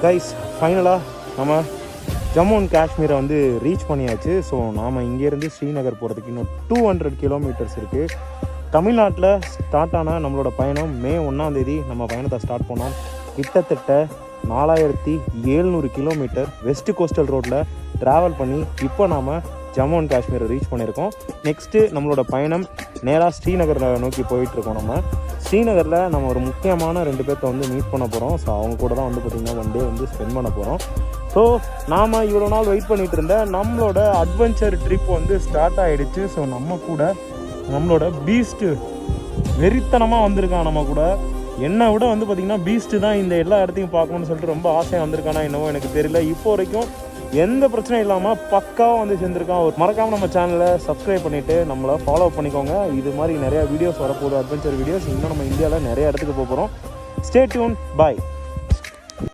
Guys ஃபைனலாக நம்ம Jammu and காஷ்மீரை வந்து ரீச் பண்ணியாச்சு. ஸோ நாம் இங்கேருந்து ஸ்ரீநகர் போகிறதுக்கு இன்னும் 200 கிலோமீட்டர்ஸ் இருக்குது. தமிழ்நாட்டில் ஸ்டார்ட் ஆன நம்மளோட பயணம் மே 1 நம்ம பயணத்தை ஸ்டார்ட் பண்ணோம். கிட்டத்தட்ட 4700 கிலோமீட்டர் வெஸ்ட் கோஸ்டல் ரோட்டில் ட்ராவல் பண்ணி இப்போ நாம் ஜம்மு அண்ட் காஷ்மீரை ரீச் பண்ணியிருக்கோம். நெக்ஸ்ட்டு நம்மளோட பயணம் நேராக ஸ்ரீநகரில் நோக்கி போயிட்டுருக்கோம். நம்ம ஸ்ரீநகரில் நம்ம ஒரு முக்கியமான 2 பேர்த்த வந்து மீட் பண்ண போகிறோம். ஸோ அவங்க கூட தான் வந்து பார்த்திங்கன்னா 1 டே வந்து ஸ்பெண்ட் பண்ண போகிறோம். ஸோ நாம் இவ்வளோ நாள் வெயிட் பண்ணிகிட்டு இருந்த நம்மளோட அட்வென்ச்சர் ட்ரிப் வந்து ஸ்டார்ட் ஆகிடுச்சு. ஸோ நம்ம கூட நம்மளோட பீஸ்ட்டு வெறித்தனமாக வந்திருக்கான். நம்ம கூட என்னை விட வந்து பார்த்திங்கன்னா பீஸ்ட்டு தான் இந்த எல்லா இடத்தையும் பார்க்கணுன்னு சொல்லிட்டு ரொம்ப ஆசையாக வந்திருக்கானா என்னவோ எனக்கு தெரியல. இப்போ வரைக்கும் எந்த பிரச்சனையும் இல்லாமல் பக்காவாக வந்து சேர்ந்துருக்கான். ஒரு மறக்காமல் நம்ம சேனலை சப்ஸ்கிரைப் பண்ணிவிட்டு நம்மளை ஃபாலோ பண்ணிக்கோங்க. இது மாதிரி நிறையா வீடியோஸ் வரப்போகுது, அட்வென்ச்சர் வீடியோஸ். இன்னும் நம்ம இந்தியாவில் நிறைய இடத்துக்கு போக போகிறோம். ஸ்டே டியூன், பாய்.